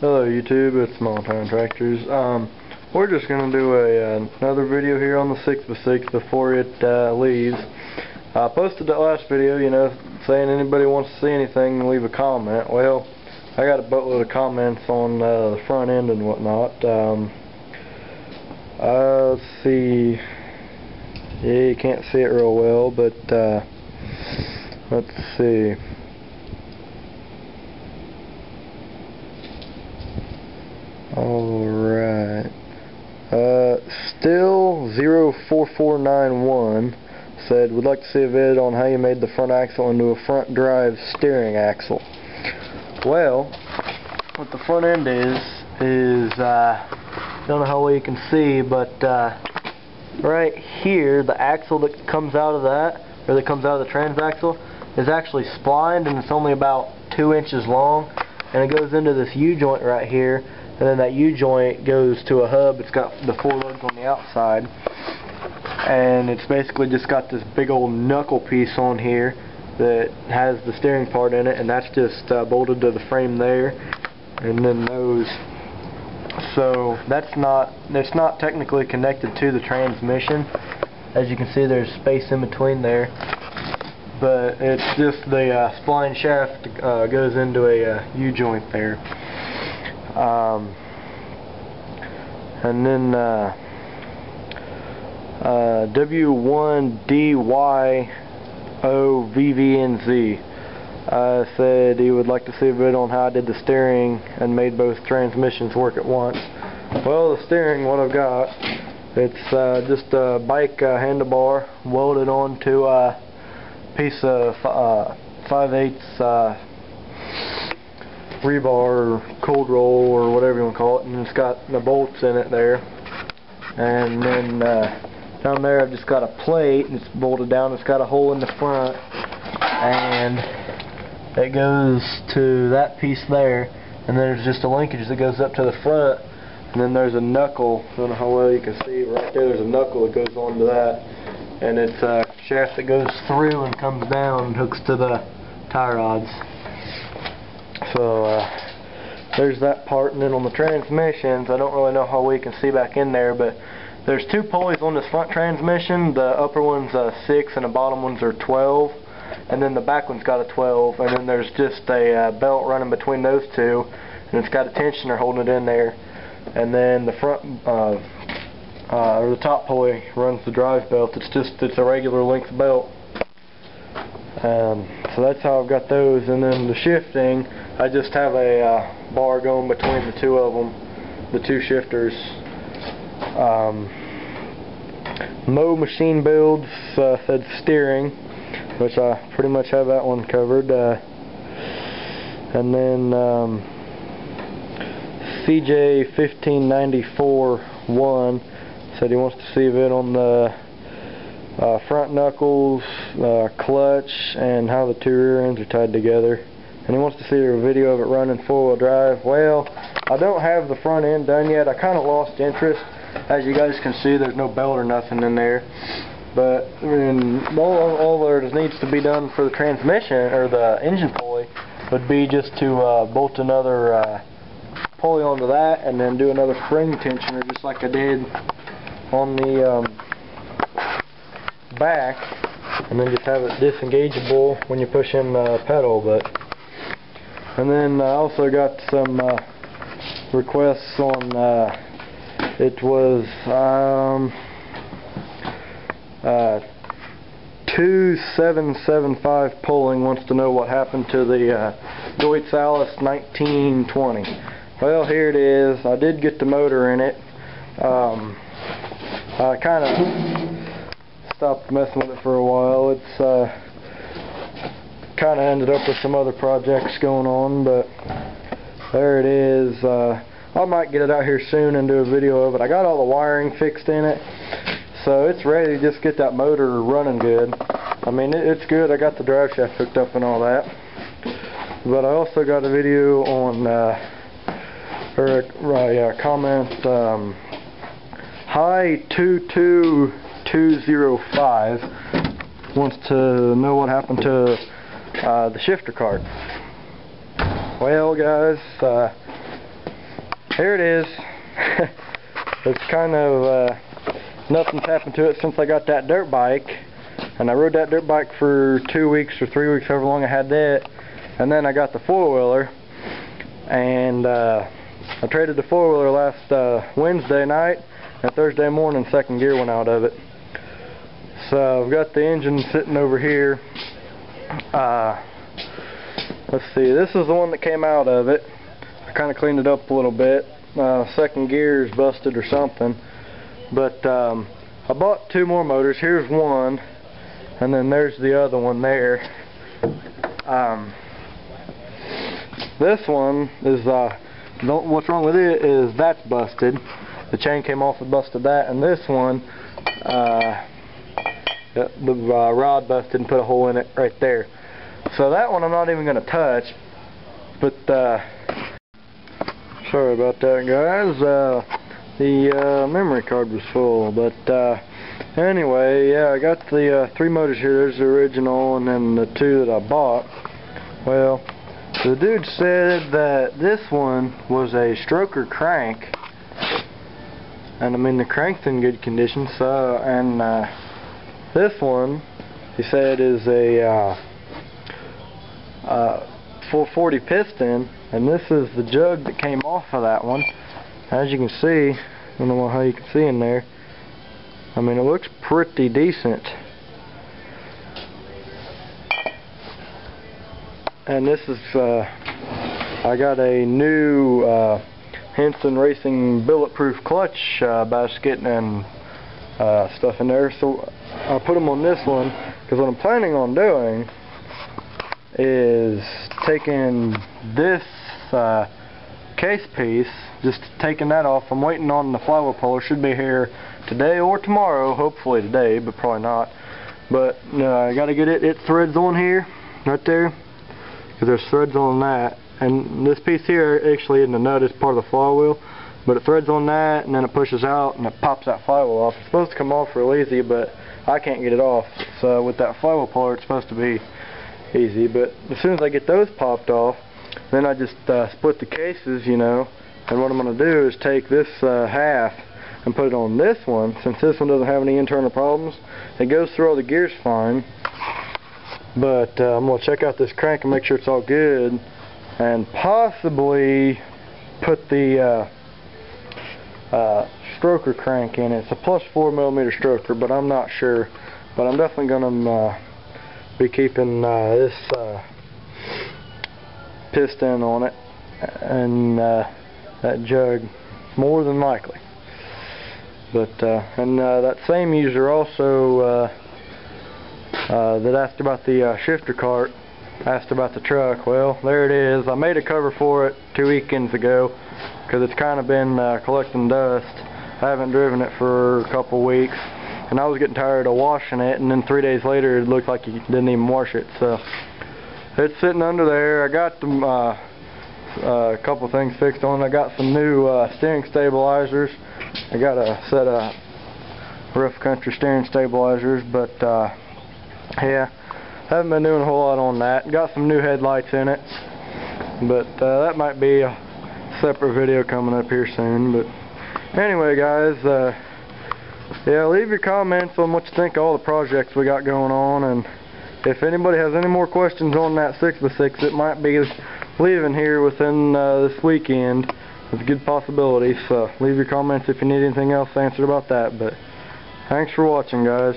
Hello YouTube, it's Montana Tractors. We're just going to do another video here on the 6x6 before it leaves. I posted that last video, saying anybody wants to see anything, leave a comment. Well, I got a boatload of comments on the front end and whatnot. Let's see. Yeah, you can't see it real well, but let's see. Alright. Still04491 said, would like to see a vid on how you made the front axle into a front drive steering axle. Well, what the front end is don't know how well you can see, but right here, the axle that comes out of that, or that comes out of the transaxle, is actually splined, and it's only about 2 inches long, and it goes into this U-joint right here. And then that U-joint goes to a hub. It's got the 4 lugs on the outside, and it's basically just got this big old knuckle piece on here that has the steering part in it, and that's just bolted to the frame there, and then those. So it's not technically connected to the transmission. As you can see, there's space in between there, but it's just the spline shaft goes into a U-joint there. And then W1DYOVVNZ said he would like to see a video on how I did the steering and made both transmissions work at once. Well, the steering, what I've got, it's just a bike handlebar welded onto a piece of 5/8 rebar or cold roll or whatever you want to call it, and it's got the bolts in it there. And then down there I've just got a plate, and it's bolted down. It's got a hole in the front, and it goes to that piece there, and there's just a linkage that goes up to the front, and then there's a knuckle. I don't know how well you can see it right there. There's a knuckle that goes onto that, and it's a shaft that goes through and comes down and hooks to the tie rods. So there's that part. And then on the transmissions, I don't really know how well you can see back in there, but there's 2 pulleys on this front transmission. The upper one's 6 and the bottom ones are 12, and then the back one's got a 12, and then there's just a belt running between those 2, and it's got a tensioner holding it in there. And then the front or the top pulley runs the drive belt. It's a regular length belt. So that's how I've got those. And then the shifting, I just have a bar going between the 2 of them, the 2 shifters. Mo Machine Builds said steering, which I pretty much have that one covered. And then CJ15941 said he wants to see a vid on the front knuckles, clutch, and how the 2 rear ends are tied together. And he wants to see a video of it running 4-wheel drive. Well, I don't have the front end done yet. I kind of lost interest. As you guys can see, there's no belt or nothing in there. But I mean, all there needs to be done for the transmission or the engine pulley would be just to bolt another pulley onto that, and then do another spring tensioner just like I did on the back, and then just have it disengageable when you push in the pedal. And then I also got some requests on it was 2775 Pulling wants to know what happened to the Deutz Alice 1920. Well, here it is. I did get the motor in it. I kind of stopped messing with it for a while. It's kind of ended up with some other projects going on, but there it is. I might get it out here soon and do a video of it. I got all the wiring fixed in it, so it's ready to just get that motor running good. I mean, it's good. I got the drive shaft hooked up and all that. But I also got a video on comment Hi22205 wants to know what happened to the shifter cart. Well, guys, here it is. It's kind of nothing's happened to it since I got that dirt bike, and I rode that dirt bike for 2 weeks or 3 weeks, however long I had that, and then I got the four-wheeler, and I traded the four-wheeler last Wednesday night, and Thursday morning second gear went out of it. So I've got the engine sitting over here. Let's see, this is the one that came out of it. I kind of cleaned it up a little bit. Second gear is busted or something. But I bought 2 more motors. Here's one, and then there's the other one there. This one is, what's wrong with it is that's busted. The chain came off and busted that, and this one, the rod busted and put a hole in it right there. So that one I'm not even going to touch, but sorry about that, guys. The memory card was full, but anyway, yeah, I got the 3 motors here. There's the original and then the 2 that I bought. Well, the dude said that this one was a stroker crank, and I mean the crank's in good condition. So, and this one, he said, is a 440 piston, and this is the jug that came off of that one. As you can see, I don't know how you can see in there. I mean, it looks pretty decent. And this is, I got a new Henson Racing bulletproof clutch basket and stuff in there. So I put them on this one because what I'm planning on doing is taking this case piece, just taking that off. I'm waiting on the flywheel puller. Should be here today or tomorrow, hopefully today, but probably not. But I got to get it threads on here, right there, because there's threads on that. And this piece here actually isn't a nut, it's part of the flywheel, but it threads on that and then it pushes out and it pops that flywheel off. It's supposed to come off real easy, but I can't get it off. So with that flywheel puller, it's supposed to be easy. But as soon as I get those popped off, then I just split the cases, you know. And what I'm going to do is take this half and put it on this one. Since this one doesn't have any internal problems, it goes through all the gears fine. But I'm going to check out this crank and make sure it's all good, and possibly put the stroker crank in it. It's a plus 4mm stroker, but I'm not sure. But I'm definitely going to be keeping this piston on it and that jug, more than likely. But and that same user also that asked about the shifter cart asked about the truck. Well, there it is. I made a cover for it 2 weekends ago because it's kind of been collecting dust. I haven't driven it for a couple weeks, and I was getting tired of washing it, and then 3 days later it looked like you didn't even wash it. So it's sitting under there. I got them a couple things fixed on it. I got some new steering stabilizers. I got a set of Rough Country steering stabilizers, but yeah, haven't been doing a whole lot on that. Got some new headlights in it, but that might be a separate video coming up here soon. But anyway, guys, yeah, leave your comments on what you think of all the projects we got going on, and if anybody has any more questions on that 6x6, it might be leaving here within this weekend. It's a good possibility, so leave your comments if you need anything else answered about that. But thanks for watching, guys.